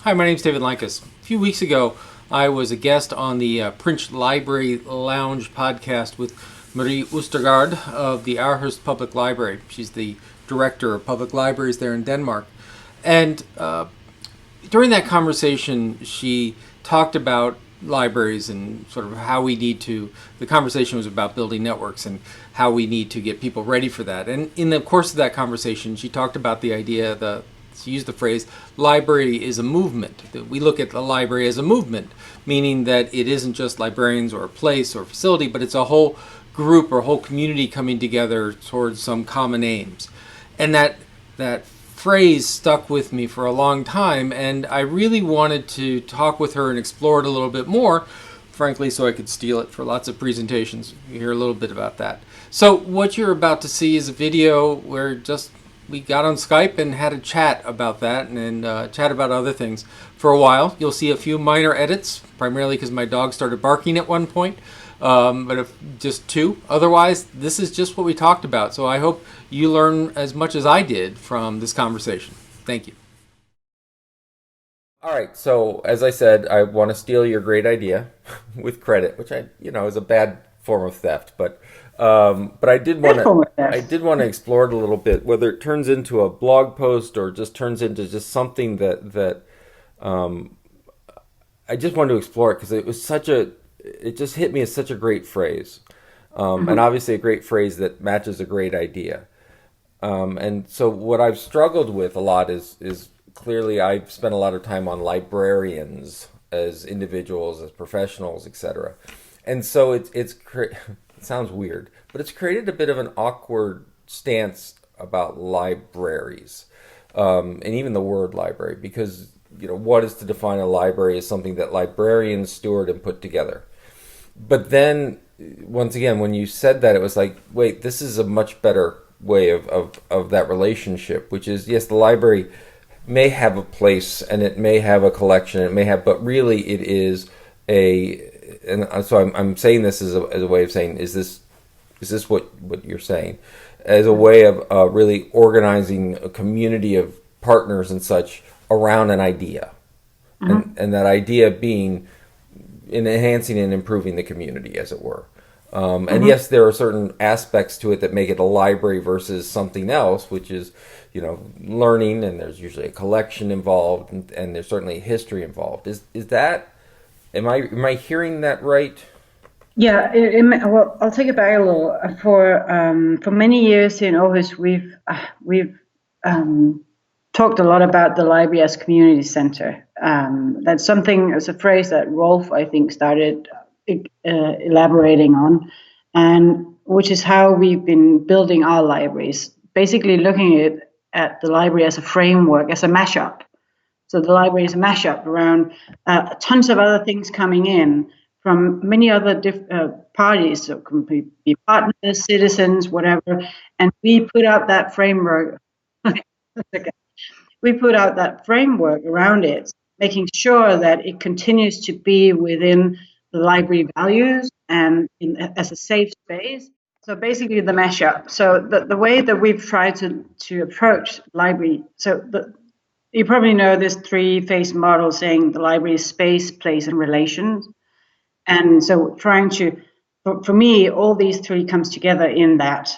Hi, my name is David Lankes. A few weeks ago, I was a guest on the Print Library Lounge podcast with Marie Østergaard of the Aarhus Public Library. She's the Director of Public Libraries there in Denmark. And during that conversation, she talked about libraries and sort of how we need to, the conversation was about building networks and how we need to get people ready for that. And in the course of that conversation, she talked about the idea, she used the phrase, library is a movement. We look at the library as a movement, meaning that it isn't just librarians or a place or facility, but it's a whole group or whole community coming together towards some common aims. And that phrase stuck with me for a long time, and I really wanted to talk with her and explore it a little bit more, frankly, so I could steal it for lots of presentations. You hear a little bit about that. So what you're about to see is a video where we got on Skype and had a chat about that and chat about other things for a while. You'll see a few minor edits, primarily because my dog started barking at one point, but just two. Otherwise, this is just what we talked about. So I hope you learn as much as I did from this conversation. Thank you. All right. So as I said, I want to steal your great idea with credit, which is a bad form of theft, but I did want to explore it a little bit, whether it turns into a blog post or just turns into just something that I just wanted to explore it because it just hit me as such a great phrase, and obviously a great phrase that matches a great idea. And so what I've struggled with a lot is clearly I've spent a lot of time on librarians as individuals, as professionals, etc. And so it sounds weird, but it's created a bit of an awkward stance about libraries, and even the word library, because what is to define a library is something that librarians steward and put together. But then once again, when you said that, it was like, wait, this is a much better way of that relationship, which is, yes, the library may have a place and it may have a collection, but really it is and so I'm saying this as a way of saying, is this what you're saying? As a way of really organizing a community of partners and such around an idea, and that idea being in enhancing and improving the community, as it were. And yes, there are certain aspects to it that make it a library versus something else, which is, learning, and there's usually a collection involved, and there's certainly history involved. Is that? Am I hearing that right? Yeah, well, I'll take it back a little. For many years in Aarhus, we've talked a lot about the library as community center. That's something, as a phrase that Rolf, I think, started elaborating on, and which is how we've been building our libraries, basically looking at the library as a framework, as a mashup. So the library is a mashup around tons of other things coming in from many other parties, so it can be partners, citizens, whatever, and we put out that framework. We put out that framework around it, making sure that it continues to be within the library values and as a safe space. So basically the mashup. So the way that we've tried to approach library, you probably know this three-phase model saying the library is space, place, and relations. And so trying to, for me, all these three comes together in that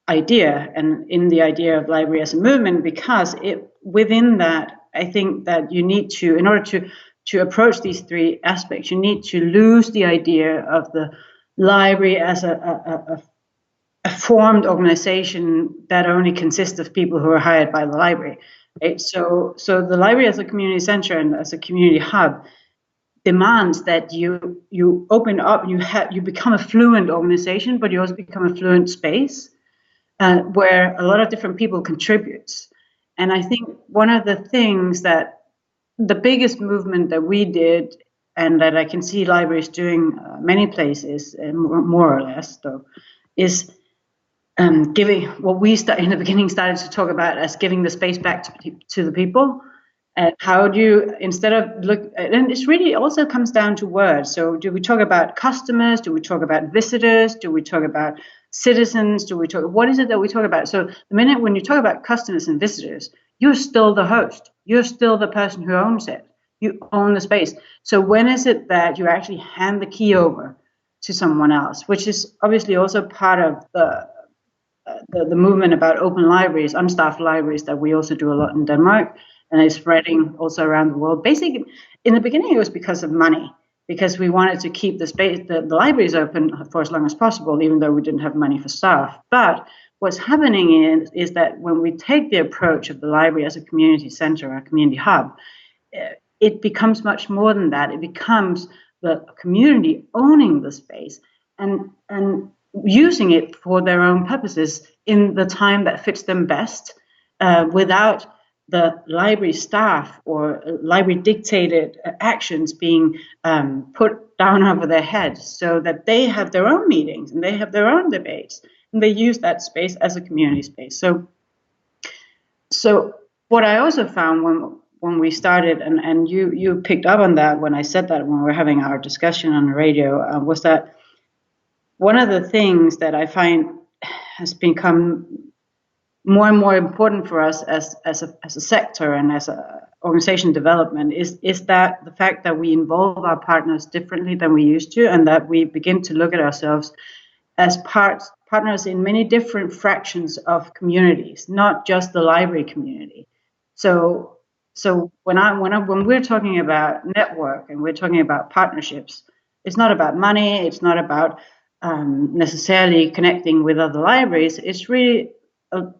idea and in the idea of library as a movement, because within that, I think that you need to, in order to approach these three aspects, you need to lose the idea of the library as a formed organization that only consists of people who are hired by the library. Right? So the library as a community center and as a community hub demands that you open up, you become a fluent organization, but you also become a fluent space where a lot of different people contribute. And I think one of the things that the biggest movement that we did, and that I can see libraries doing many places, more or less, though, is giving what we in the beginning started to talk about as giving the space back to the people. And how do you, instead of look, and it's really also comes down to words. So do we talk about customers? Do we talk about visitors? Do we talk about citizens? What is it that we talk about? So the minute when you talk about customers and visitors, you're still the host. You're still the person who owns it. You own the space. So when is it that you actually hand the key over to someone else, which is obviously also part of the movement about open libraries, unstaffed libraries that we also do a lot in Denmark, and it's spreading also around the world. Basically, in the beginning, it was because of money, because we wanted to keep the space, the libraries open for as long as possible, even though we didn't have money for staff. But what's happening is that when we take the approach of the library as a community center, a community hub, it becomes much more than that. It becomes the community owning the space and using it for their own purposes in the time that fits them best, without the library staff or library dictated actions being put down over their heads, so that they have their own meetings and they have their own debates and they use that space as a community space. So what I also found when we started, and you picked up on that when I said that when we were having our discussion on the radio, was that one of the things that I find has become more and more important for us as a sector and as a organization development is that the fact that we involve our partners differently than we used to, and that we begin to look at ourselves as partners in many different fractions of communities, not just the library community. So when we're talking about network and we're talking about partnerships, it's not about money. It's not about necessarily connecting with other libraries. It's really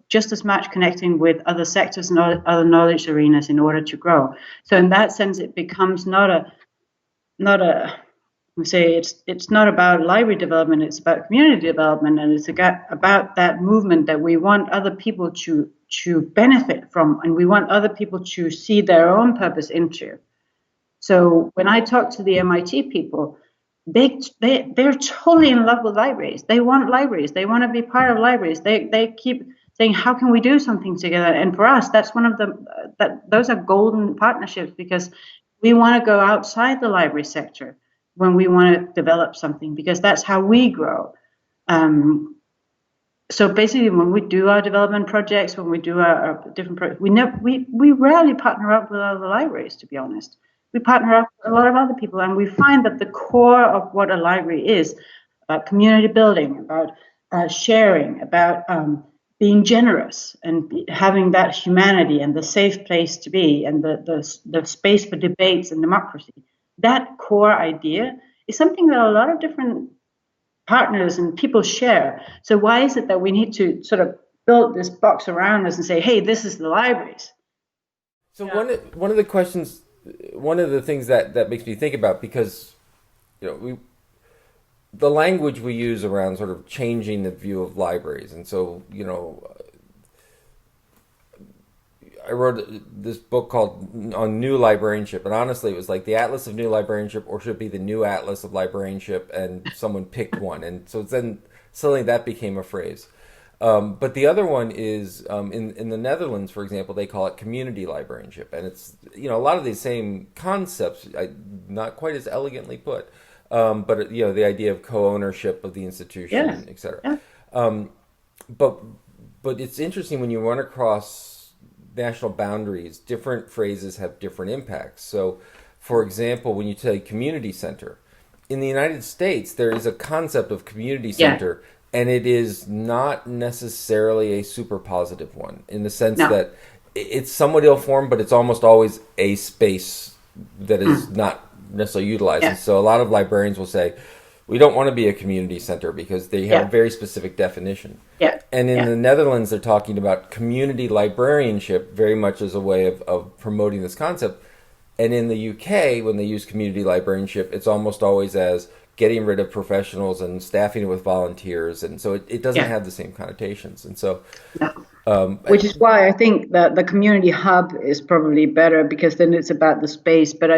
just as much connecting with other sectors and other knowledge arenas in order to grow. So in that sense, it becomes it's not about library development. It's about community development, and it's about that movement that we want other people to benefit from, and we want other people to see their own purpose into. So when I talk to the MIT people, they're totally in love with libraries. They want libraries. They want to be part of libraries. They keep saying, how can we do something together? And for us, that's one of those are golden partnerships, because we want to go outside the library sector when we want to develop something, because that's how we grow. So basically, when we do our development projects, when we do our different projects, we rarely partner up with other libraries, to be honest. We partner up with a lot of other people, and we find that the core of what a library is about community building, about sharing, about being generous, and having that humanity and the safe place to be, and the space for debates and democracy. That core idea is something that a lot of different partners and people share. So why is it that we need to sort of build this box around us and say, hey, this is the libraries? So one of the questions, one of the things that makes me think about, because the language we use around sort of changing the view of libraries, and so I wrote this book called on New Librarianship, and honestly, it was like the Atlas of New Librarianship, or should it be the New Atlas of Librarianship, and someone picked one, and so then suddenly that became a phrase. But the other one is in the Netherlands, for example, they call it community librarianship, and it's a lot of these same concepts, not quite as elegantly put, but the idea of co-ownership of the institution, et cetera. Yeah. But it's interesting when you run across national boundaries, different phrases have different impacts. So, for example, when you say community center, in the United States, there is a concept of community center, and it is not necessarily a super positive one, in the sense that it's somewhat ill-formed, but it's almost always a space that is not necessarily utilized. And so a lot of librarians will say, we don't want to be a community center, because they have a very specific definition. Yeah. And in the Netherlands, they're talking about community librarianship very much as a way of promoting this concept. And in the UK, when they use community librarianship, it's almost always as getting rid of professionals and staffing it with volunteers. And so it doesn't have the same connotations. And so... which is why I think that the community hub is probably better, because then it's about the space. But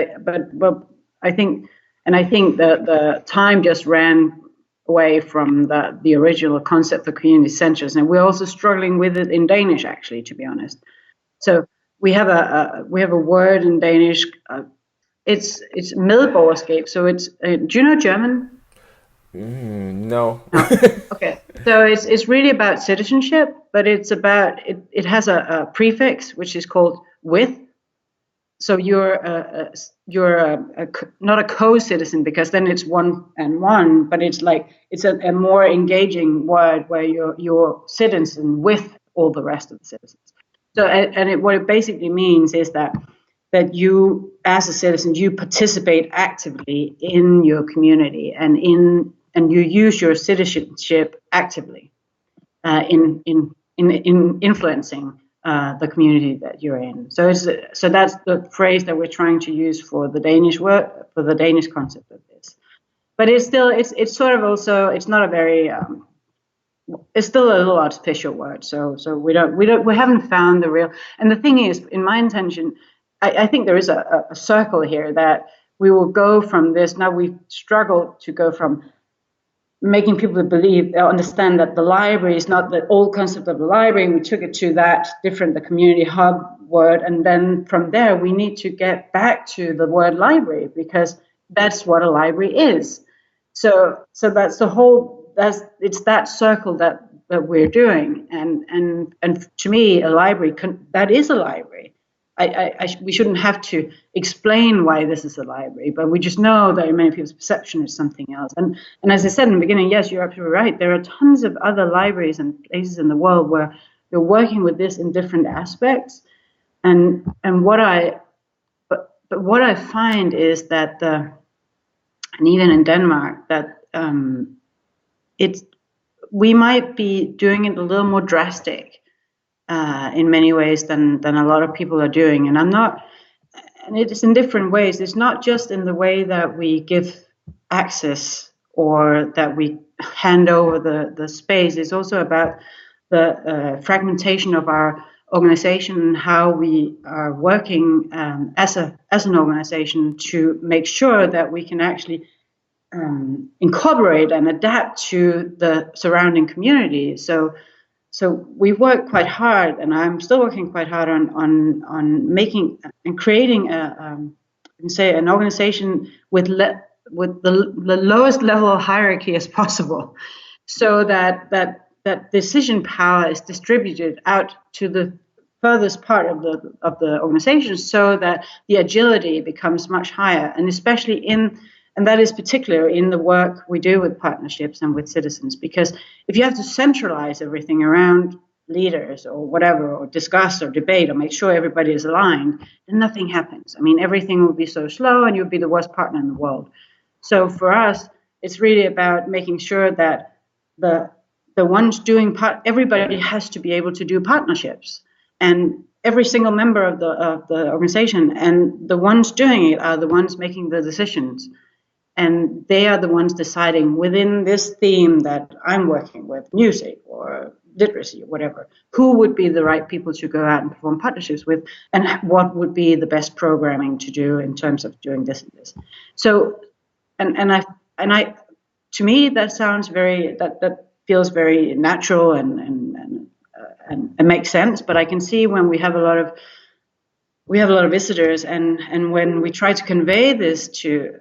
I think the time just ran away from the original concept of community centers, and we're also struggling with it in Danish, actually, to be honest. So we have a word in Danish. It's medborgerskab. So it's do you know German? No. Okay. So it's really about citizenship, but it's about it has a prefix which is called with. so not a co-citizen, because then it's one and one, but it's like it's a more engaging word where you're citizen with all the rest of the citizens. So what it basically means is that you, as a citizen, you participate actively in your community and you use your citizenship actively in influencing the community that you're in. So that's the phrase that we're trying to use for the Danish concept of this. But it's still it's sort of also, it's not a very it's still a little artificial word. So we haven't found the real. And the thing is, in my intention, I think there is a circle here that we will go from this. Now we've struggled to go from making people believe or understand that the library is not the old concept of the library. We took it to that different, the community hub word. And then from there, we need to get back to the word library, because that's what a library is. So that's the whole, it's that circle that we're doing. And to me, a library, that is a library. We shouldn't have to explain why this is a library, but we just know that in many people's perception is something else. And as I said in the beginning, yes, you're absolutely right. There are tons of other libraries and places in the world where you're working with this in different aspects. And what I find is that and even in Denmark, that we might be doing it a little more drastic in many ways than a lot of people are doing. And it's in different ways. It's not just in the way that we give access or that we hand over the space. It's also about the fragmentation of our organization and how we are working as an organization to make sure that we can actually incorporate and adapt to the surrounding community. So we work quite hard, and I'm still working quite hard on making and creating an organization with the lowest level of hierarchy as possible, so that decision power is distributed out to the furthest part of the organization, so that the agility becomes much higher, and especially and that is particular in the work we do with partnerships and with citizens, because if you have to centralize everything around leaders or whatever, or discuss or debate or make sure everybody is aligned, then nothing happens. I mean, everything will be so slow and you'll be the worst partner in the world. So for us, it's really about making sure that the ones doing everybody has to be able to do partnerships, and every single member of the organization, and the ones doing it are the ones making the decisions. And they are the ones deciding within this theme that I'm working with, music or literacy or whatever, who would be the right people to go out and perform partnerships with, and what would be the best programming to do in terms of doing this and this. So, to me, that sounds that feels very natural and makes sense. But I can see when we have a lot of visitors, and when we try to convey this to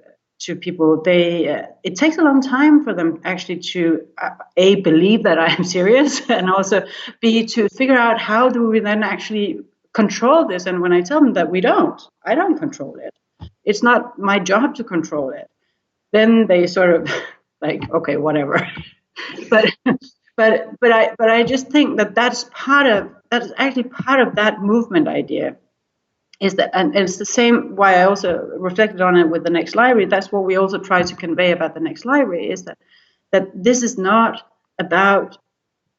people, it takes a long time for them actually to believe that I am serious, and also to figure out how do we then actually control this. And when I tell them that I don't control it. It's not my job to control it. Then they sort of like, okay, whatever. but I just think that's actually part of that movement idea. Is that, and it's the same why I also reflected on it with the next library. That's what we also try to convey about the next library, is that this is not about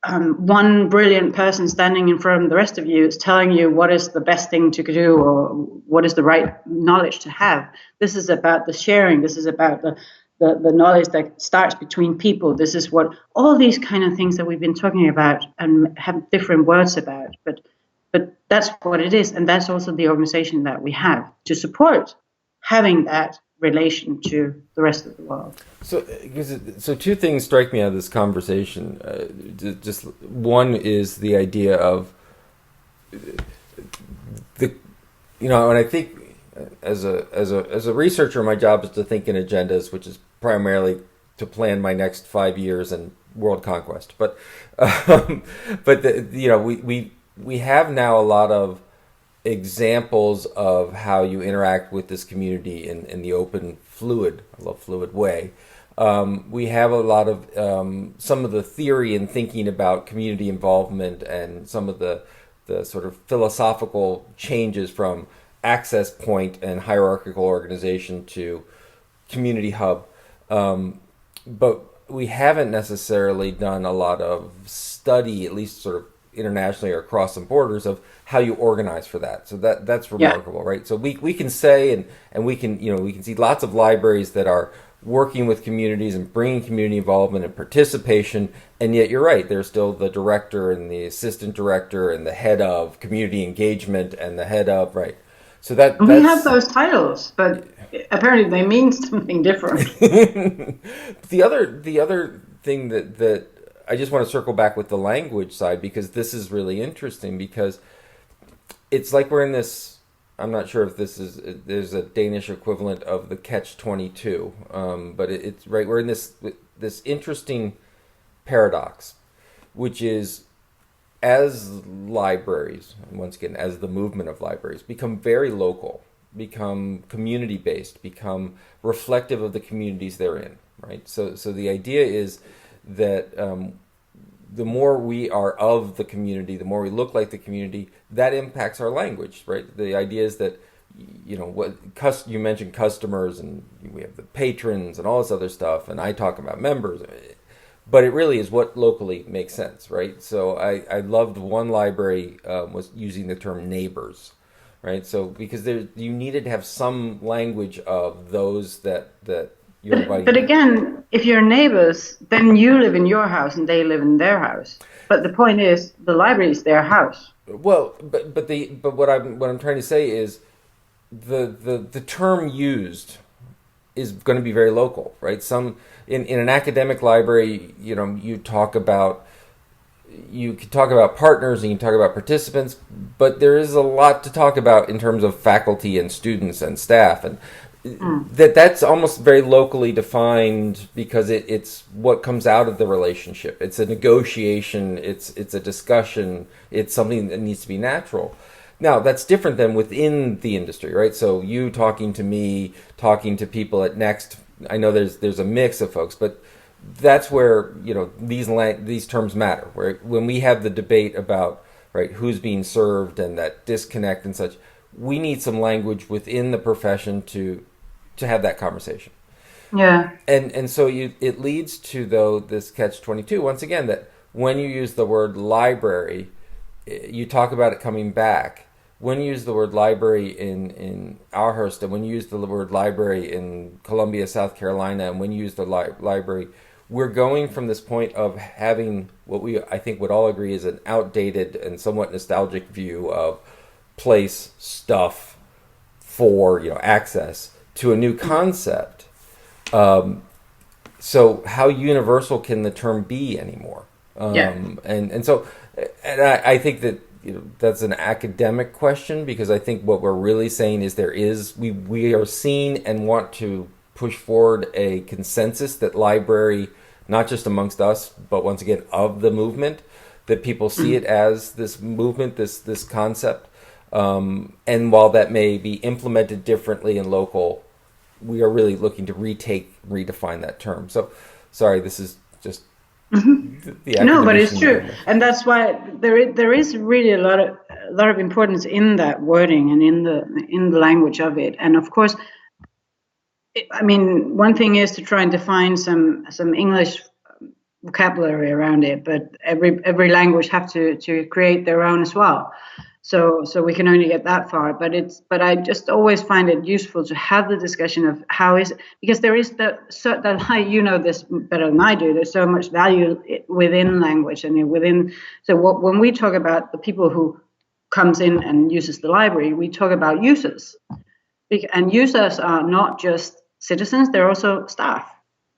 one brilliant person standing in front of the rest of you is telling you what is the best thing to do or what is the right knowledge to have. This is about the sharing. This is about the knowledge that starts between people. This is what all these kind of things that we've been talking about and have different words about, but that's what it is, and that's also the organization that we have to support having that relation to the rest of the world. So two things strike me out of this conversation. Just one is the idea of when I think as a researcher, my job is to think in agendas, which is primarily to plan my next 5 years in world conquest. But we have now a lot of examples of how you interact with this community in the open, fluid, I love fluid way. We have a lot of some of the theory and thinking about community involvement and some of the sort of philosophical changes from access point and hierarchical organization to community hub. But we haven't necessarily done a lot of study, at least sort of internationally or across some borders, of how you organize for that. So that's remarkable, right? So we can say and we can we can see lots of libraries that are working with communities and bringing community involvement and participation, and yet you're right, there's still the director and the assistant director and the head of community engagement and the head of, right? So that's, we have those titles, but apparently they mean something different. the other thing that I just want to circle back with the language side, because this is really interesting, because it's like we're in this, I'm not sure if there's a Danish equivalent of the catch-22, but it's right, we're in this interesting paradox, which is, as libraries, and once again, as the movement of libraries, become very local, become community-based, become reflective of the communities they're in, right? So the idea is that the more we are of the community, the more we look like the community, that impacts our language, right? The idea is that, you mentioned customers, and we have the patrons and all this other stuff, and I talk about members, but it really is what locally makes sense, right? So I loved one library was using the term neighbors, right? So because you needed to have some language of those that you're inviting. But again, if you're neighbors, then you live in your house and they live in their house. But the point is, the library is their house. Well, but what I'm trying to say is the term used is going to be very local, right? In an academic library, you could talk about partners and you can talk about participants, but there is a lot to talk about in terms of faculty and students and staff, and that's almost very locally defined, because it's what comes out of the relationship. It's a negotiation, it's a discussion, it's something that needs to be natural. Now, that's different than within the industry, right? So you talking to me, talking to people at Next, I know there's a mix of folks, but that's where these terms matter. Where when we have the debate about, right, who's being served and that disconnect and such, we need some language within the profession to have that conversation. Yeah. And so it leads to, though, this catch-22 once again, that when you use the word library, you talk about it coming back. When you use the word library in Aarhus, and when you use the word library in Columbia, South Carolina, and when you use the library, we're going from this point of having what I think would all agree is an outdated and somewhat nostalgic view of place, stuff, for access, to a new concept. So how universal can the term be anymore? And so I think that that's an academic question, because I think what we're really saying is we are seeing and want to push forward a consensus that library, not just amongst us, but once again of the movement, that people see it as this movement, this concept. And while that may be implemented differently in local, we are really looking to redefine that term. So, sorry, this is just no, but it's true, and that's why there is really a lot of importance in that wording and in the language of it. And of course, one thing is to try and define some English vocabulary around it, but every language have to create their own as well. So we can only get that far, but I just always find it useful to have the discussion of how is it, because there is this better than I do. There's so much value within language and when we talk about the people who comes in and uses the library, we talk about users, and users are not just citizens; they're also staff.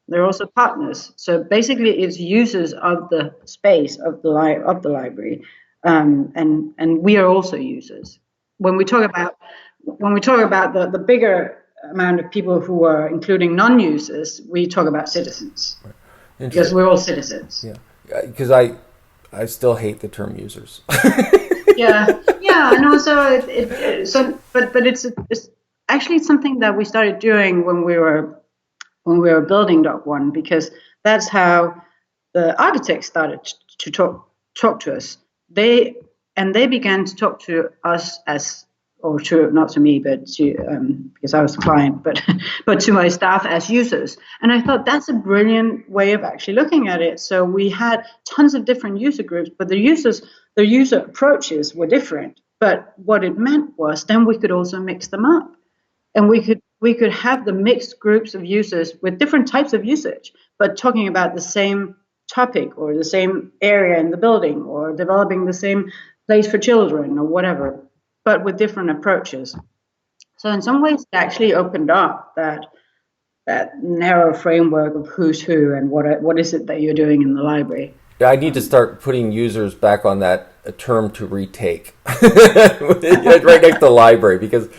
They're also partners. So basically, it's users of the space of the library. And we are also users. When we talk about the bigger amount of people who are including non-users, we talk about citizens, because we're all citizens. Yeah, because I still hate the term users. And also but it's actually something that we started doing when we were building Doc One, because that's how the architects started to talk to us. They began to talk to us not to me, but to because I was the client, but to my staff as users. And I thought that's a brilliant way of actually looking at it. So we had tons of different user groups, but the user approaches were different. But what it meant was then we could also mix them up, and we could have the mixed groups of users with different types of usage, but talking about the same topic or the same area in the building or developing the same place for children or whatever, but with different approaches. So in some ways, it actually opened up that narrow framework of who's who and what is it that you're doing in the library. I need to start putting users back on that term to retake right next to library, because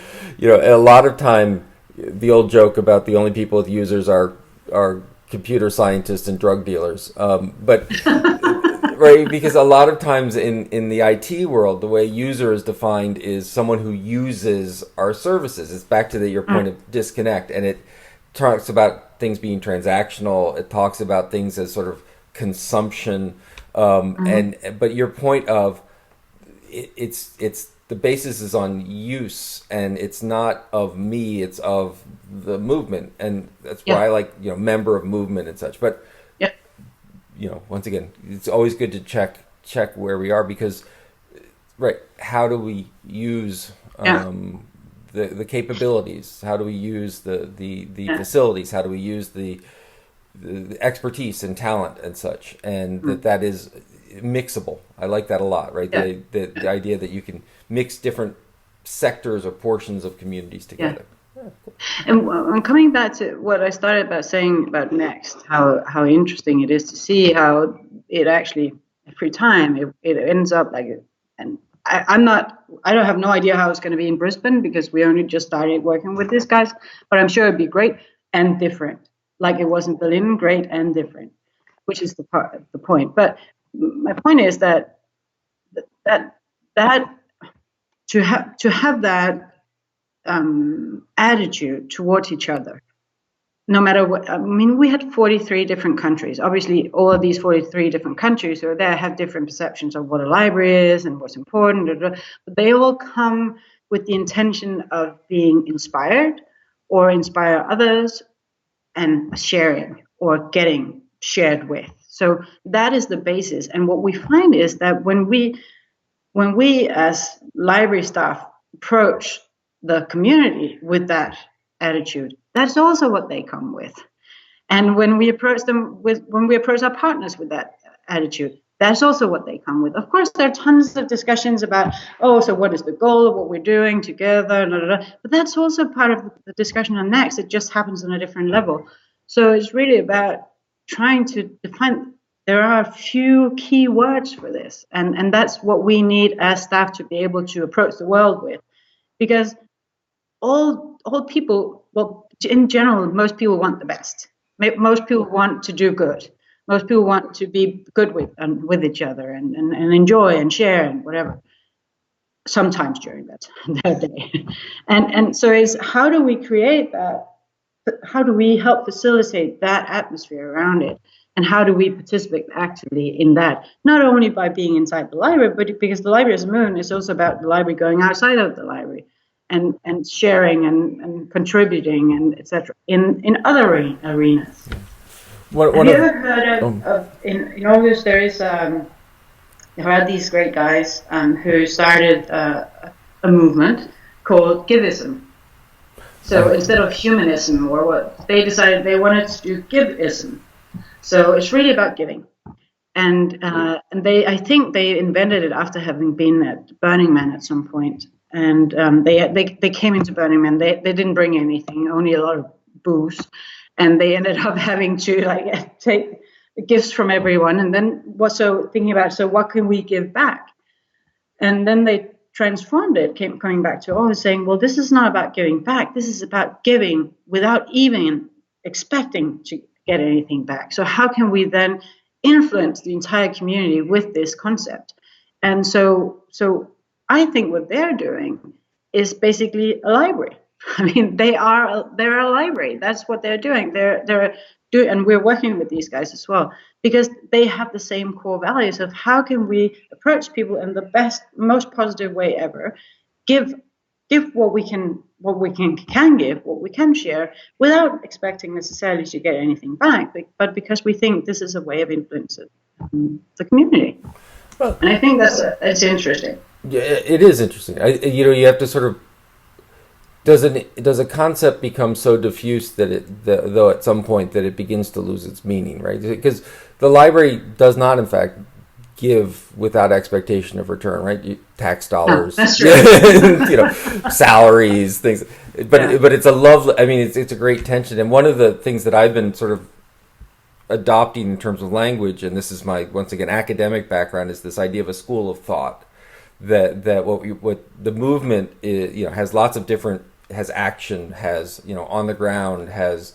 a lot of time the old joke about the only people with users are computer scientists and drug dealers, but right, because a lot of times in the IT world, the way user is defined is someone who uses our services. It's back to your point of disconnect, and it talks about things being transactional. It talks about things as sort of consumption, but your point of it's the basis is on use, and it's not of me, it's of the movement, and that's why I like member of movement and such. But once again, it's always good to check where we are, because how do we use the capabilities? How do we use the facilities? How do we use the expertise and talent and such? And that is mixable. I like that a lot, right? The idea that you can mix different sectors or portions of communities together. Cool. And coming back to what I started about saying about Next, how interesting it is to see how it actually every time it ends up like it. And I don't have no idea how it's going to be in Brisbane, because we only just started working with these guys, but I'm sure it'd be great and different, like it was in Berlin, great and different, which is the point. But my point is that to have that attitude towards each other, no matter what. I mean, we had 43 different countries. Obviously, all of these 43 different countries who are there have different perceptions of what a library is and what's important, but they all come with the intention of being inspired or inspire others and sharing or getting shared with. So that is the basis. And what we find is that when we as library staff approach the community with that attitude, that's also what they come with. And when we approach our partners with that attitude, that's also what they come with. Of course, there are tons of discussions about, so what is the goal of what we're doing together, but that's also part of the discussion on Next. It just happens on a different level. So it's really about trying to define. There are a few key words for this, and that's what we need as staff to be able to approach the world with, because all people, well, in general, most people want the best. Most people want to do good. Most people want to be good with each other and enjoy and share and whatever. Sometimes during that day, and so is how do we create that? How do we help facilitate that atmosphere around it? And how do we participate actively in that? Not only by being inside the library, but because the library as a movement is also about the library going outside of the library and sharing and contributing and etc. in other arenas. Have you ever heard of in Aarhus there is there are these great guys who started a movement called Givism. So instead of humanism or what, they decided they wanted to do Givism. So it's really about giving, and I think they invented it after having been at Burning Man at some point, and they came into Burning Man. They didn't bring anything, only a lot of booze, and they ended up having to take gifts from everyone, and then thinking about what can we give back, and then they transformed it, coming back to always saying, well, this is not about giving back. This is about giving without even expecting to get anything back. So how can we then influence the entire community with this concept? And so I think what they're doing is basically a library. I mean, they're a library. That's what they're doing. They're doing, and we're working with these guys as well because they have the same core values of how can we approach people in the best, most positive way ever, give what we can give, what we can share, without expecting necessarily to get anything back, but because we think this is a way of influencing the community. Well, and I think it's interesting. Yeah, it is interesting. You have to sort of does a concept become so diffuse that though at some point that it begins to lose its meaning, right? Because the library does not, in fact, give without expectation of return, right? Tax dollars, that's true. Salaries, things. But it's a lovely. I mean, it's a great tension. And one of the things that I've been sort of adopting in terms of language, and this is my once again academic background, is this idea of a school of thought. That what the movement is, has lots of different, has action, has on the ground, has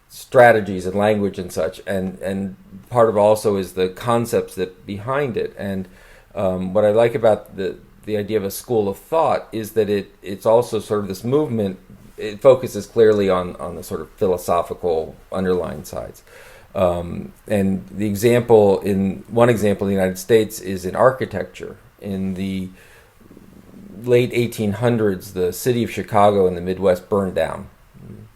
strategies and language and such, and part of also is the concepts that behind it. And what I like about the idea of a school of thought is that it's also sort of this movement. It focuses clearly on the sort of philosophical underlying sides. And one example in the United States is in architecture. In the late 1800s, the city of Chicago in the Midwest burned down.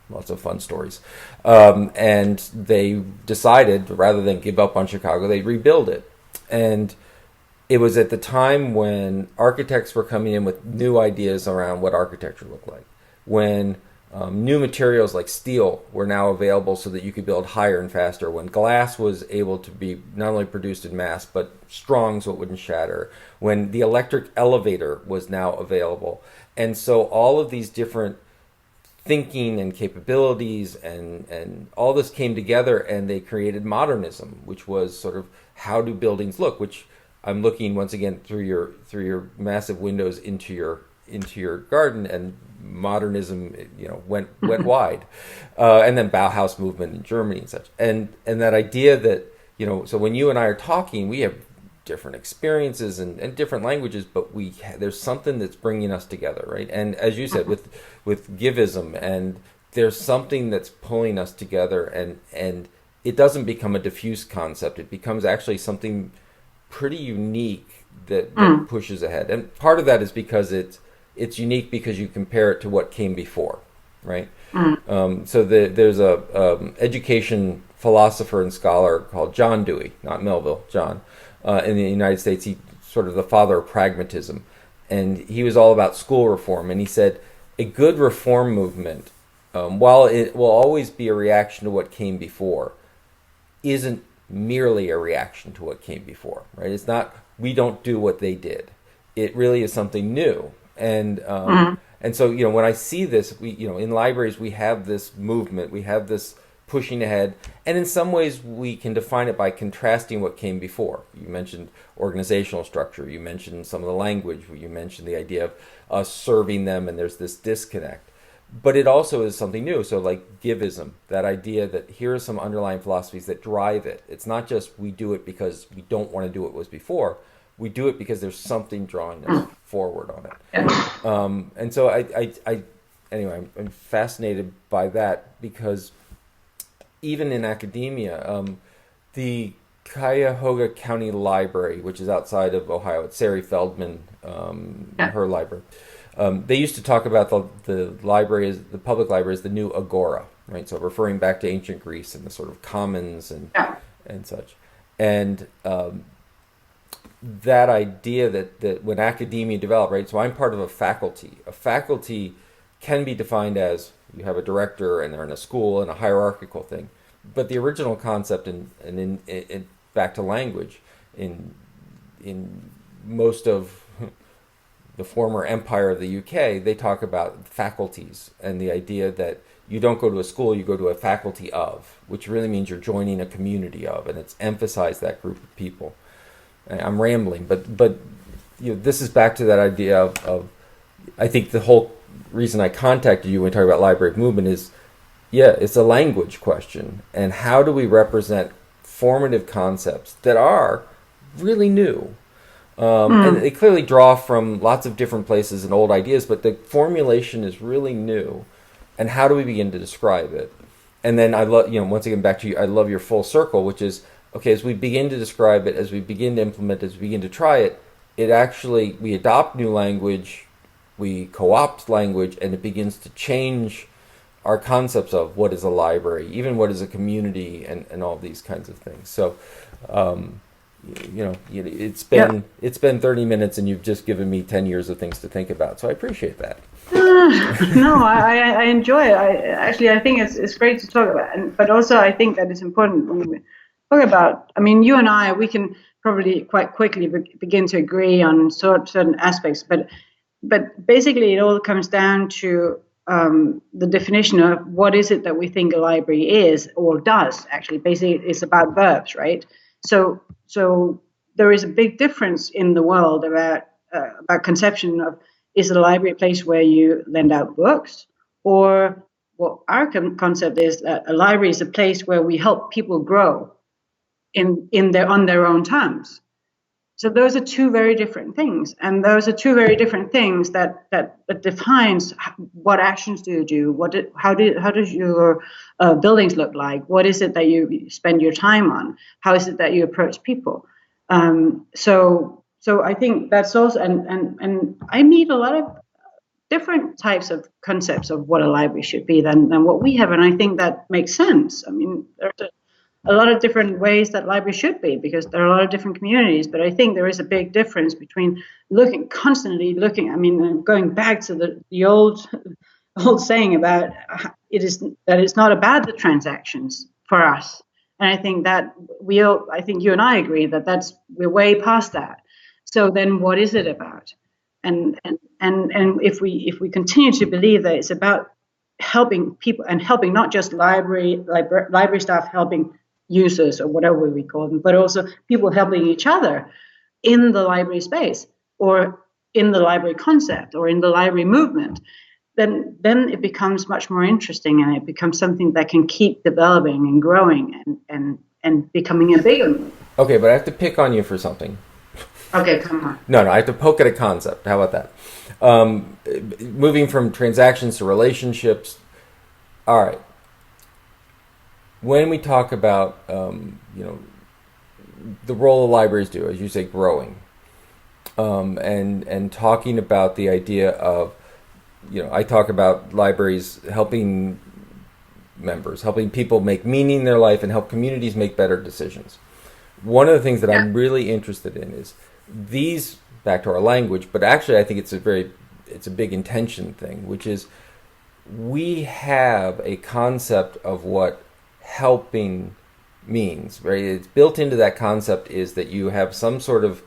Lots of fun stories. And they decided, rather than give up on Chicago, they'd rebuild it. And it was at the time when architects were coming in with new ideas around what architecture looked like. When new materials like steel were now available so that you could build higher and faster. When glass was able to be not only produced in mass, but strong so it wouldn't shatter. When the electric elevator was now available. And so all of these different thinking and capabilities and all this came together, and they created modernism, which was sort of how do buildings look, which I'm looking once again through your massive windows into your garden, and modernism went wide, and then Bauhaus movement in Germany and such, and that idea that so when you and I are talking, we have different experiences and different languages, but there's something that's bringing us together, right? And as you said, with Givism, and there's something that's pulling us together, and it doesn't become a diffuse concept. It becomes actually something pretty unique that pushes ahead. And part of that is because it's unique because you compare it to what came before, right? So there's a education philosopher and scholar called John Dewey, not Melville, John, in the United States. He's sort of the father of pragmatism, and he was all about school reform. And he said a good reform movement, while it will always be a reaction to what came before, isn't merely a reaction to what came before, right? It's not, we don't do what they did. It really is something new. And so, when I see this, in libraries, we have this movement, we have this pushing ahead, and in some ways we can define it by contrasting what came before. You mentioned organizational structure, you mentioned some of the language, you mentioned the idea of us serving them, and there's this disconnect. But it also is something new. So like Givism, that idea that here are some underlying philosophies that drive it. It's not just we do it because we don't want to do what was before. We do it because there's something drawing us forward on it. And so anyway, I'm fascinated by that, because even in academia, the Cuyahoga County Library, which is outside of Ohio, it's Sari Feldman, her library. They used to talk about the library, the public library, as the new agora, right? So referring back to ancient Greece and the sort of commons and such. And that idea that when academia developed, right? So I'm part of a faculty. A faculty can be defined as you have a director and they're in a school and a hierarchical thing. But the original concept, and back to language, in most of the former empire of the UK, they talk about faculties and the idea that you don't go to a school, you go to a faculty of, which really means you're joining a community of, and it's emphasized that group of people. I'm rambling, but this is back to that idea of I think the whole reason I contacted you when we talk about library movement is, it's a language question, and how do we represent formative concepts that are really new, And they clearly draw from lots of different places and old ideas, but the formulation is really new. And how do we begin to describe it? And then I love, once again, back to you, I love your full circle, which is, okay, as we begin to describe it, as we begin to implement it, as we begin to try it, we adopt new language, we co-opt language, and it begins to change our concepts of what is a library, even what is a community, and all these kinds of things. So, it's been 30 minutes, and you've just given me 10 years of things to think about. So I appreciate that. No, I enjoy it. I think it's great to talk about, but also I think that it's important when we talk about. I mean, you and I, we can probably quite quickly begin to agree on certain aspects, but basically it all comes down to the definition of what is it that we think a library is or does. Actually, basically, it's about verbs, right? So there is a big difference in the world about conception of, is a library a place where you lend out books, or what our concept is that a library is a place where we help people grow on their own terms. So those are two very different things, and those are two very different things that defines what actions do you do, how does your buildings look like, what is it that you spend your time on, how is it that you approach people. So I think that's also, and I meet a lot of different types of concepts of what a library should be than what we have, and I think that makes sense. I mean, there's a lot of different ways that libraries should be, because there are a lot of different communities, but I think there is a big difference between constantly looking, I mean, going back to the old saying about it's not about the transactions for us. And I think that I think you and I agree that we're way past that. So then what is it about? And if we continue to believe that it's about helping people and helping not just library staff helping users or whatever we call them, but also people helping each other in the library space or in the library concept or in the library movement, then it becomes much more interesting, and it becomes something that can keep developing and growing and becoming a bigger movement. Okay, but I have to pick on you for something. Okay, come on. No, I have to poke at a concept. How about that? Moving from transactions to relationships. All right. When we talk about, the role of libraries do, as you say, growing, and talking about the idea of, I talk about libraries helping members, helping people make meaning in their life and help communities make better decisions. One of the things that I'm really interested in is these, back to our language, but actually I think it's a big intention thing, which is we have a concept of what helping means, right? It's built into that concept is that you have some sort of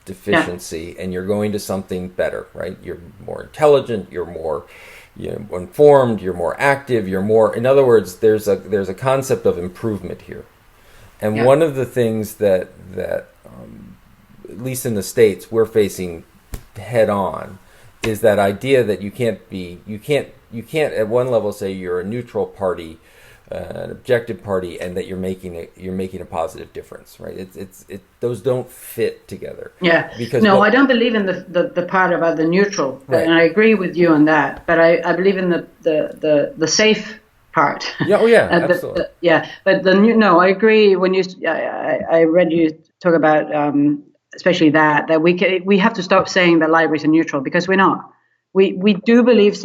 deficiency and you're going to something better, right? You're more intelligent, you're more informed, you're more active, in other words, there's a concept of improvement here. And one of the things that at least in the States we're facing head on is that idea that you can't at one level say you're a neutral party, an objective party, and that you're making a positive difference, right? Those don't fit together. Yeah. Because I don't believe in the part about the neutral, right. And I agree with you on that. But I believe in the safe part. Yeah. Oh yeah. Absolutely. But I agree when I read you talk about especially that we have to stop saying that libraries are neutral, because we're not. We do believe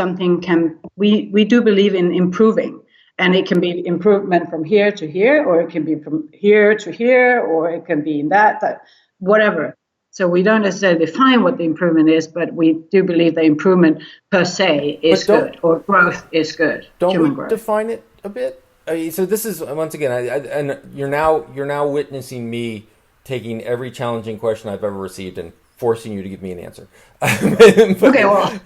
we do believe in improving. And it can be improvement from here to here, or it can be from here to here, or it can be in that, whatever. So we don't necessarily define what the improvement is, but we do believe that improvement per se is good, or growth is good. Don't we define it a bit? So this is, once again, and you're now witnessing me taking every challenging question I've ever received and forcing you to give me an answer. Okay, well.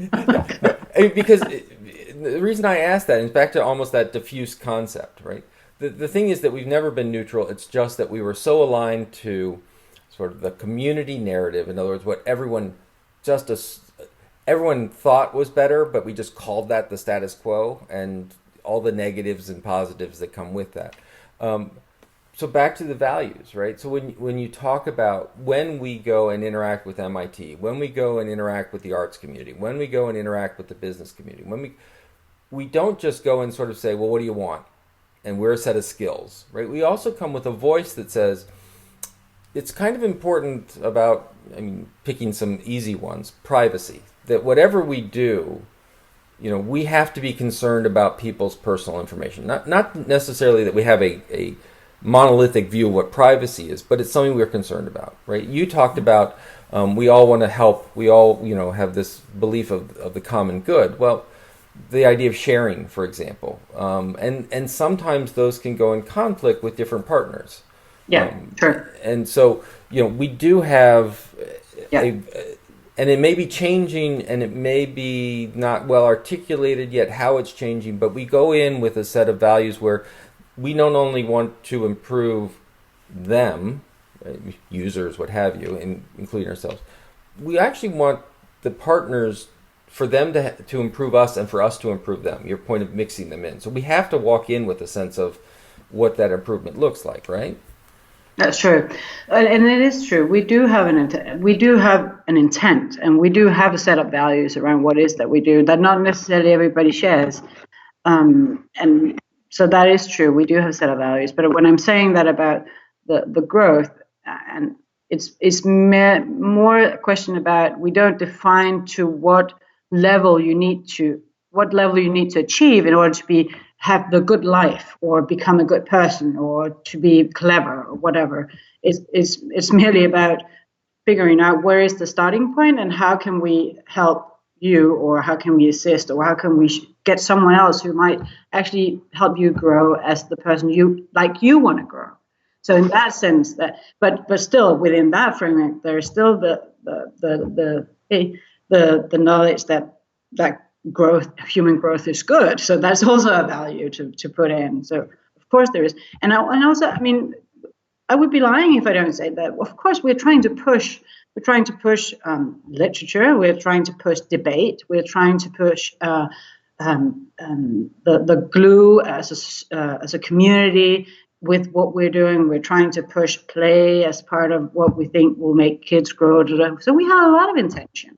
Because the reason I asked that is back to almost that diffuse concept, right? The thing is that we've never been neutral. It's just that we were so aligned to sort of the community narrative. In other words, what everyone thought was better, but we just called that the status quo and all the negatives and positives that come with that. so back to the values, right? So when you talk about when we go and interact with MIT, when we go and interact with the arts community, when we go and interact with the business community, when we don't just go and sort of say, well, what do you want? And we're a set of skills, right? We also come with a voice that says, it's kind of important about, I mean, picking some easy ones, privacy, that whatever we do, you know, we have to be concerned about people's personal information. Not necessarily that we have a monolithic view of what privacy is, but it's something we're concerned about, right? You talked about we all want to help. We all, you know, have this belief of the common good. Well, the idea of sharing, for example, and sometimes those can go in conflict with different partners. Yeah, sure. And so, you know, we do have Yeah. and it may be changing, and it may be not well articulated yet how it's changing, but we go in with a set of values where we don't only want to improve them, users, what have you, including ourselves. We actually want the partners, for them to improve us and for us to improve them. Your point of mixing them in. So we have to walk in with a sense of what that improvement looks like, right? That's true, and it is true. We do have an intent. We do have an intent, and we do have a set of values around what it is that we do that not necessarily everybody shares. And so that is true. We do have a set of values. But when I'm saying that about the growth, and it's more a question about, we don't define to what level you need to achieve in order to have the good life or become a good person or to be clever or whatever. It's merely about figuring out where is the starting point and how can we help you, or how can we assist, or how can we get someone else who might actually help you grow as the person you want to grow. So in that sense, but still within that framework, there's still the knowledge that human growth is good. So that's also a value to put in. So of course there is, and also, I mean, I would be lying if I don't say that. Of course, we're trying to push literature. We're trying to push debate. We're trying to push the glue as a community with what we're doing. We're trying to push play as part of what we think will make kids grow. So we have a lot of intention.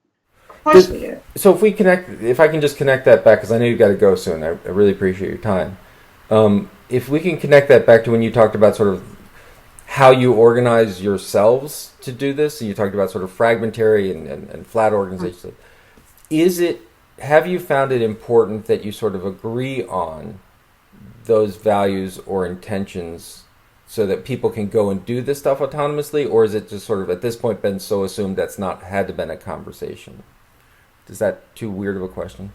Of course we do. So if I can just connect that back, because I know you've got to go soon. I really appreciate your time. If we can connect that back to when you talked about sort of how you organize yourselves to do this, and you talked about sort of fragmentary and flat organizations. Have you found it important that you sort of agree on those values or intentions so that people can go and do this stuff autonomously, or is it just sort of at this point been so assumed that's not had to been a conversation? Is that too weird of a question?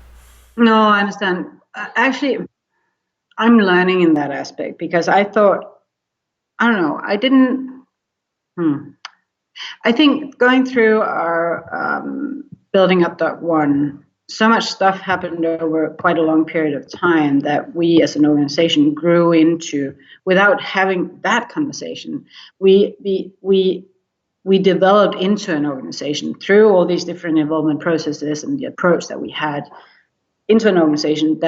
No, I understand. Actually, I'm learning in that aspect, because I thought, I don't know, I think going through our building up .1, so much stuff happened over quite a long period of time that we as an organization grew into without having that conversation. We developed into an organization through all these different involvement processes and the approach that we had into an organization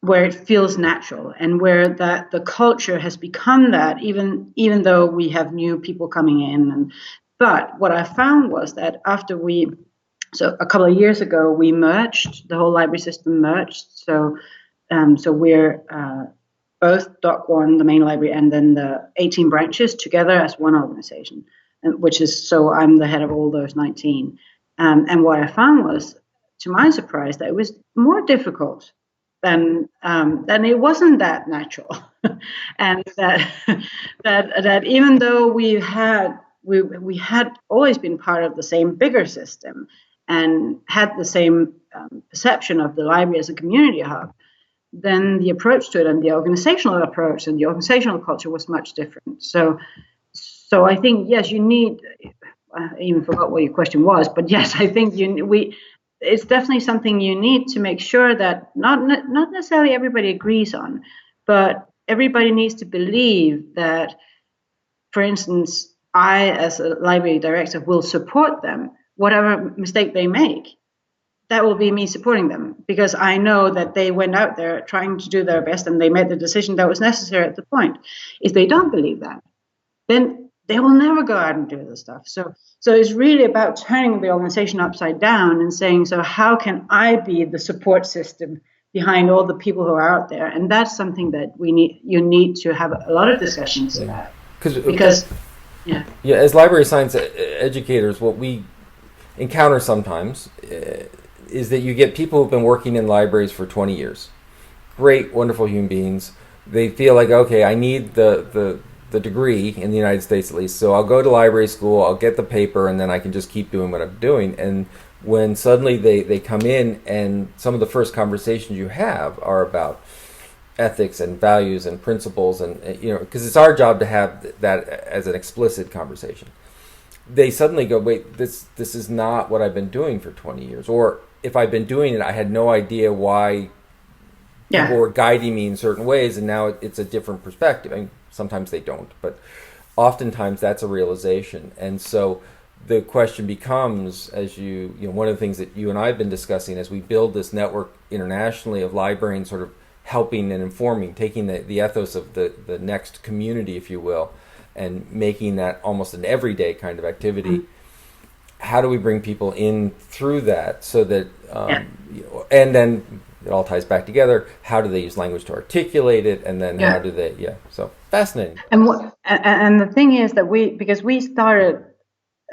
where it feels natural, and where the culture has become that, even though we have new people coming in. But what I found was that after so a couple of years ago, we merged, the whole library system merged. So we're both .1, the main library, and then the 18 branches together as one organization, so I'm the head of all those 19. And what I found was, to my surprise, that it was more difficult than it wasn't that natural, and that even though we had always been part of the same bigger system and had the same perception of the library as a community hub, then the approach to it and the organizational approach and the organizational culture was much different. So I think, yes, you need. I even forgot what your question was, but yes, I think it's definitely something you need to make sure that not necessarily everybody agrees on, but everybody needs to believe that, for instance, I as a library director will support them, whatever mistake they make. that will be me supporting them, because I know that they went out there trying to do their best and they made the decision that was necessary at the point. If they don't believe that, then they will never go out and do the stuff. So it's really about turning the organization upside down and saying, so how can I be the support system behind all the people who are out there? And that's something that you need to have a lot of discussions about. Because as library science educators, what we encounter sometimes is that you get people who've been working in libraries for 20 years. Great, wonderful human beings. They feel like, okay, I need the degree in the United States at least, so I'll go to library school, I'll get the paper, and then I can just keep doing what I'm doing. And when suddenly they come in and some of the first conversations you have are about ethics and values and principles, and because it's our job to have that as an explicit conversation, they suddenly go, wait, this is not what I've been doing for 20 years. Or if I've been doing it, I had no idea why people were guiding me in certain ways, and now it's a different perspective. I mean, sometimes they don't, but oftentimes that's a realization. And so the question becomes, as one of the things that you and I have been discussing as we build this network internationally of librarians sort of helping and informing, taking the ethos of the next community, if you will, and making that almost an everyday kind of activity. How do we bring people in through that so that, and then it all ties back together. How do they use language to articulate it? And then how do they, so fascinating. And the thing is that because we started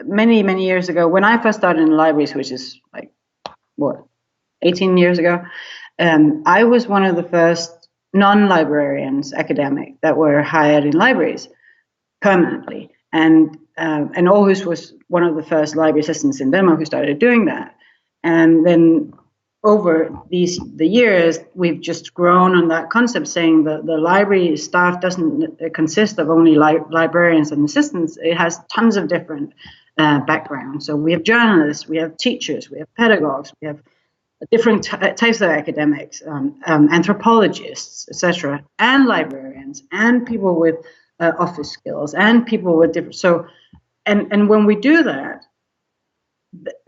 many, many years ago, when I first started in libraries, which is 18 years ago, I was one of the first non-librarians, academic, that were hired in libraries permanently. And Aarhus was one of the first library assistants in Denmark who started doing that. And then over the years, we've just grown on that concept, saying that the library staff doesn't consist of only librarians and assistants. It has tons of different backgrounds. So we have journalists, we have teachers, we have pedagogues, we have different types of academics, anthropologists, etc., and librarians, and people with office skills, and people with different. So, and when we do that,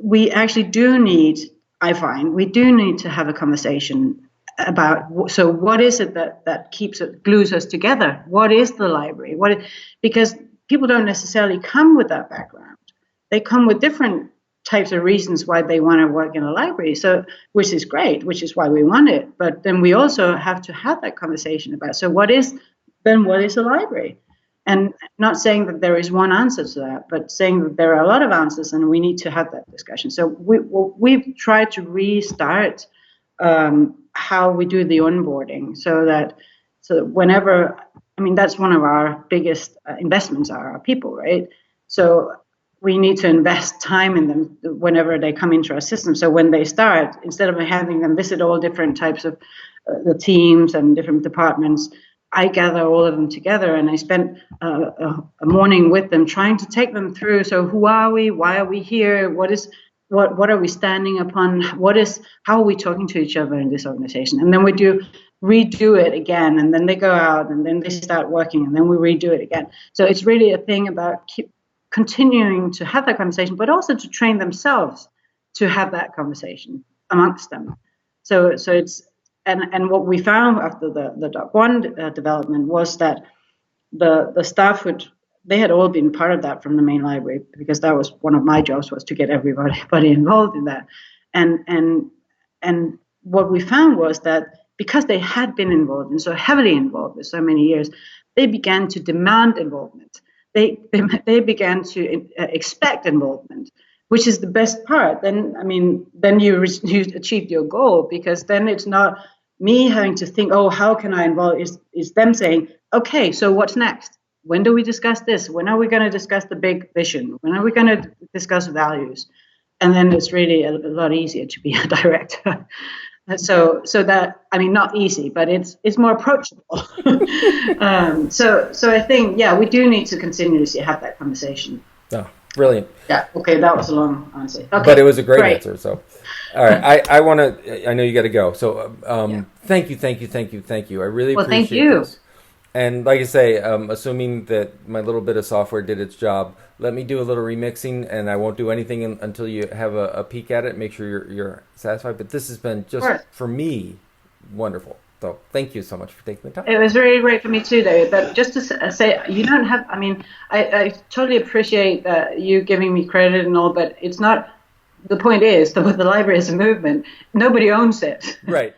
we actually do need. I find we do need to have a conversation about, so what is it that glues us together? What is the library? Because people don't necessarily come with that background. They come with different types of reasons why they want to work in a library. So, which is great, which is why we want it. But then we also have to have that conversation about, so what is a library? And not saying that there is one answer to that, but saying that there are a lot of answers, and we need to have that discussion. So we've tried to restart how we do the onboarding, so that whenever, that's one of our biggest investments are our people, right? So we need to invest time in them whenever they come into our system. So when they start, instead of having them visit all different types of the teams and different departments, I gather all of them together, and I spent a morning with them trying to take them through. So who are we? Why are we here? What are we standing upon? How are we talking to each other in this organization? And then we redo it again, and then they go out, and then they start working, and then we redo it again. So it's really a thing about continuing to have that conversation, but also to train themselves to have that conversation amongst them. So it's. And what we found after the Doc 1 development was that the staff they had all been part of that from the main library, because that was one of my jobs, was to get everybody involved in that. And what we found was that because they had been involved and so heavily involved for so many years, they began to demand involvement. They began to expect involvement, which is the best part. Then you achieved your goal, because then it's not me having to think, oh, how can I involve? Is them saying, okay, so what's next? When do we discuss this? When are we going to discuss the big vision? When are we going to discuss values? And then it's really a lot easier to be a director. So that, not easy, but it's more approachable. So I think, we do need to continuously have that conversation. Oh, brilliant. Yeah. Okay, that was a long answer. Okay, but it was a great answer. So, all right, I want to. I know you got to go. So, thank you. I really appreciate thank you. this. And like I say, assuming that my little bit of software did its job, let me do a little remixing, and I won't do anything until you have a peek at it. Make sure you're satisfied. But this has been just, for me, wonderful. So thank you so much for taking the time. It was really great for me too, David. But just to say, you don't have, I mean, I totally appreciate you giving me credit and all, but it's not, the point is that with the library as a movement, nobody owns it. Right.